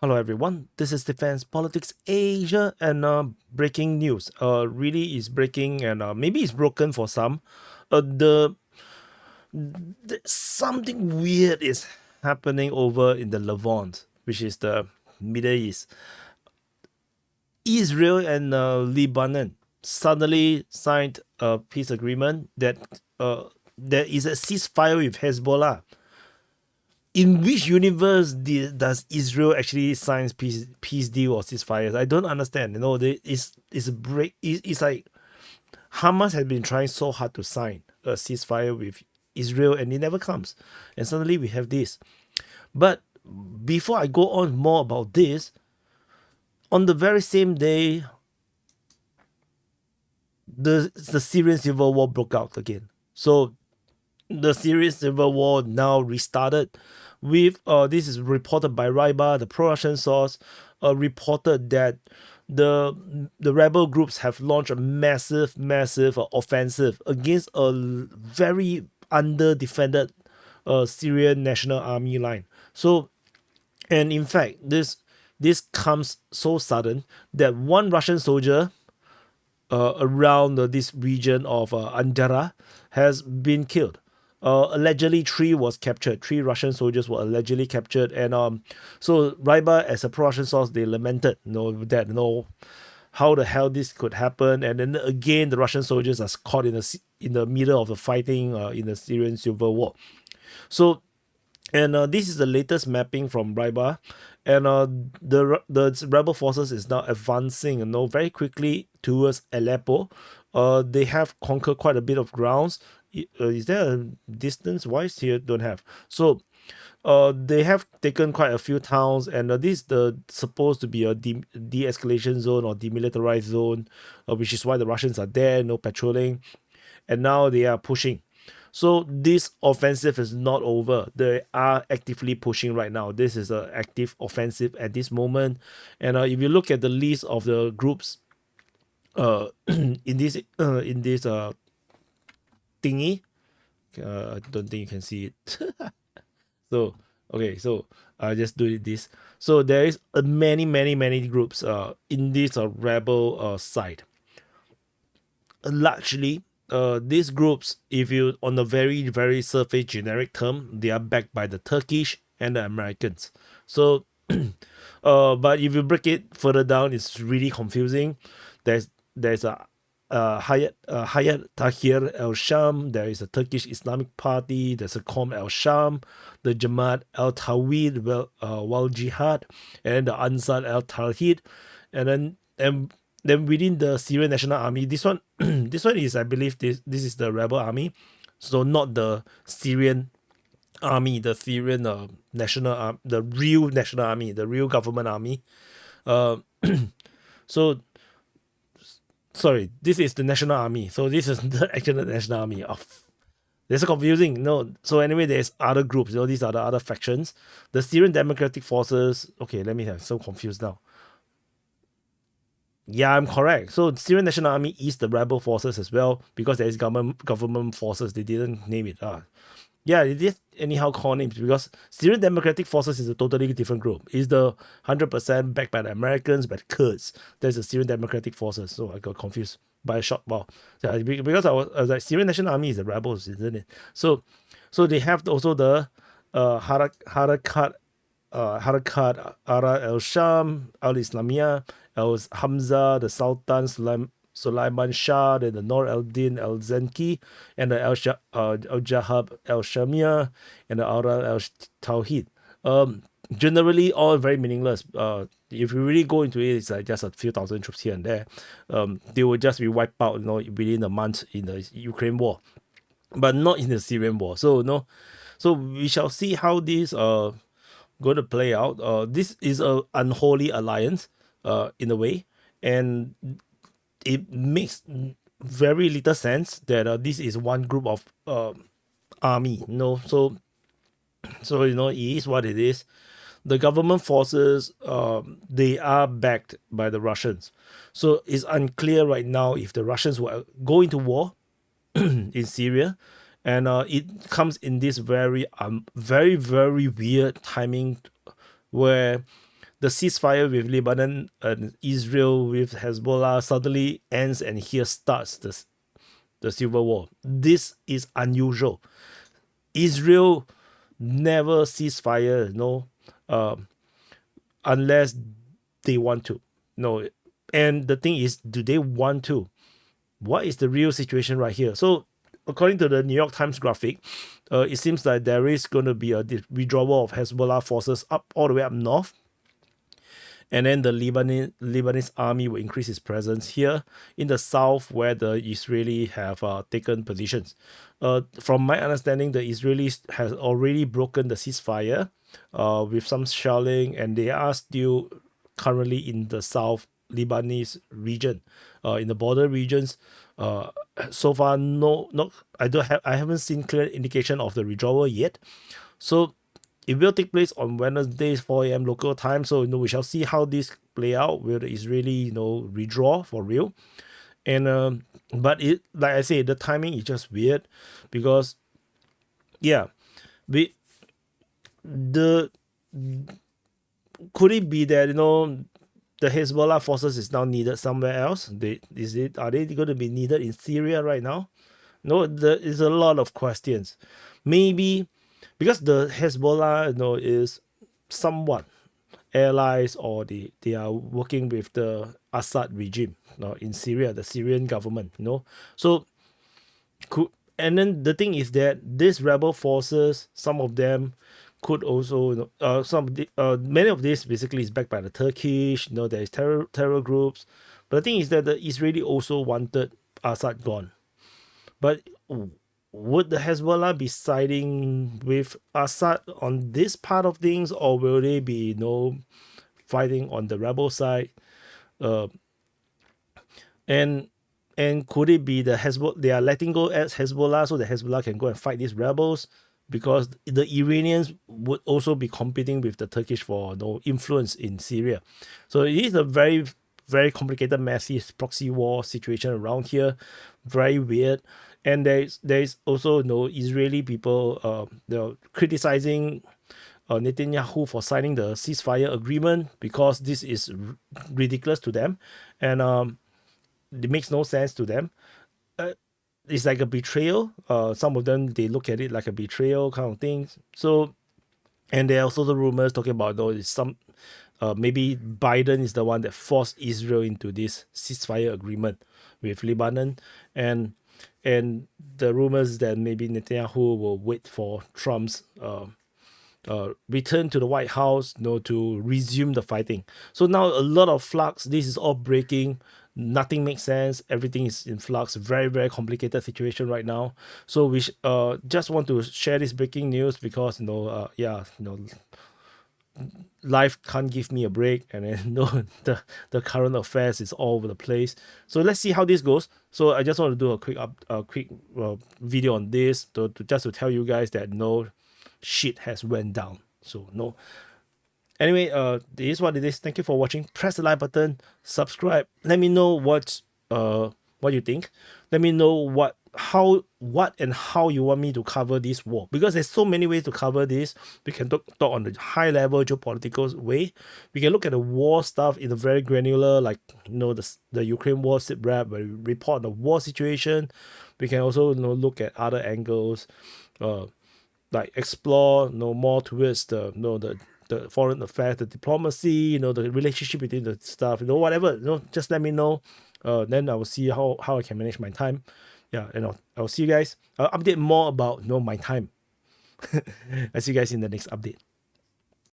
Hello everyone, this is Defense Politics Asia and breaking news. Really is breaking and maybe it's broken for some. Something weird is happening over in the Levant, which is the Middle East. Israel and Lebanon suddenly signed a peace agreement that there is a ceasefire with Hezbollah. In which universe does Israel actually sign peace deal or ceasefires? I don't understand. It's a break. It's like Hamas has been trying so hard to sign a ceasefire with Israel, and it never comes. And suddenly we have this. But before I go on more about this, on the very same day, the Syrian civil war broke out again. So the Syrian civil war now restarted with this is reported by Raiba, the pro-Russian source, reported that the rebel groups have launched a massive offensive against a very under defended Syrian National Army line. So, and in fact, this comes so sudden that one Russian soldier around this region of Andara has been killed. Allegedly, three was captured. Three Russian soldiers were allegedly captured, and so Raiba, as a pro-Russian source, they lamented, that how the hell this could happen, and then again the Russian soldiers are caught in the middle of the fighting in the Syrian civil war. So and this is the latest mapping from Raiba, and the rebel forces is now advancing, very quickly towards Aleppo. They have conquered quite a bit of grounds. Is there a distance wise here? Don't have. So, they have taken quite a few towns, and this is the supposed to be a de-escalation zone or demilitarized zone, which is why the Russians are there, no patrolling, and now they are pushing. So this offensive is not over. They are actively pushing right now. This is an active offensive at this moment. And if you look at the list of the groups in this thingy, I don't think you can see it. So okay, so I just do this. So there is many groups in this rebel side. Largely, these groups, if you on a very surface generic term, they are backed by the Turkish and the Americans. So, but if you break it further down, it's really confusing. There's a Hayat Tahrir al Sham. There is a Turkish Islamic Party. There's a Qom al Sham, the Jamaat al Tawhid wal Jihad, and the Ansar al Tawhid, and then within the Syrian National Army, this one this one is, I believe, this is the rebel army, so not the Syrian army, the Syrian the real national army, the real government army. Uh, so sorry, this is the national army. So this is the actual national army of. This is confusing. No, so anyway, there's other groups. These are the other factions. The Syrian Democratic Forces. Okay, let me have so confused now. Yeah, I'm correct. So Syrian National Army is the rebel forces as well, because there is government forces. They didn't name it. Yeah, it is anyhow call names, because Syrian Democratic Forces is a totally different group. It's the 100% backed by the Americans, by the Kurds. There's the Syrian Democratic Forces. So I got confused by a short while. Yeah, because I was like, Syrian National Army is the rebels, isn't it? So they have also the Harakat Ara el Sham, Al Islamiyah, Al Hamza, the Sultan Sulaiman Shah, then the Nur al Din al Zenki, and the Al Jahab al Shamia, and the Aura al Tawhid. Generally, all very meaningless. If you really go into it, it's like just a few thousand troops here and there. They will just be wiped out, within a month in the Ukraine war, but not in the Syrian war. So no, so we shall see how this going to play out. This is a unholy alliance, in a way, and it makes very little sense that this is one group of army. So it is what it is. The government forces, they are backed by the Russians, so it's unclear right now if the Russians will go into war in Syria, and it comes in this very very weird timing, where the ceasefire with Lebanon and Israel with Hezbollah suddenly ends, and here starts the civil war. This is unusual. Israel never ceasefire, unless they want to. No, and the thing is, do they want to? What is the real situation right here? So, according to the New York Times graphic, it seems like there is going to be a withdrawal of Hezbollah forces all the way up north, and then the Lebanese army will increase its presence here in the south, where the Israelis have taken positions. From my understanding, the Israelis has already broken the ceasefire with some shelling, and they are still currently in the south Lebanese region, in the border regions. So far, I haven't seen clear indication of the withdrawal yet. So it will take place on Wednesday, 4 a.m. local time. So we shall see how this play out. Will the Israeli withdraw for real? And but it, like I say, the timing is just weird, because could it be that the Hezbollah forces is now needed somewhere else? Are they going to be needed in Syria right now? No, there is a lot of questions. Maybe because the Hezbollah is somewhat allies, or they are working with the Assad regime in Syria, the Syrian government. So and then the thing is that these rebel forces, some of them could also many of this basically is backed by the Turkish. There is terror groups, but the thing is that the Israeli also wanted Assad gone. But would the Hezbollah be siding with Assad on this part of things, or will they be fighting on the rebel side? And could it be the Hezbollah, they are letting go as Hezbollah so the Hezbollah can go and fight these rebels? Because the Iranians would also be competing with the Turkish for influence in Syria. So it is a very, very complicated, messy proxy war situation around here. Very weird. And there's also Israeli people criticizing Netanyahu for signing the ceasefire agreement, because this is ridiculous to them, and it makes no sense to them. It's like a betrayal. Some of them, they look at it like a betrayal kind of thing. So, and there are also the rumors talking about maybe Biden is the one that forced Israel into this ceasefire agreement with Lebanon, and the rumors that maybe Netanyahu will wait for Trump's return to the White House, to resume the fighting. So now a lot of flux. This is all breaking. Nothing makes sense. Everything is in flux. Very, very complicated situation right now. So we just want to share this breaking news, because life can't give me a break, and then the current affairs is all over the place. So let's see how this goes. So I just want to do a quick video on this to tell you guys that shit has went down. So anyway, this is what it is. Thank you for watching. Press the like button, subscribe. Let me know what you think. Let me know what and how you want me to cover this war, because there's so many ways to cover this. We can talk on the high level geopolitical way. We can look at the war stuff in a very granular, like the Ukraine war sit rep, where we report the war situation. We can also look at other angles, like explore more towards the foreign affairs, the diplomacy, the relationship between the stuff, whatever. Just let me know. Then I will see how I can manage my time. I'll see you guys. I'll update more about my time. I'll see you guys in the next update.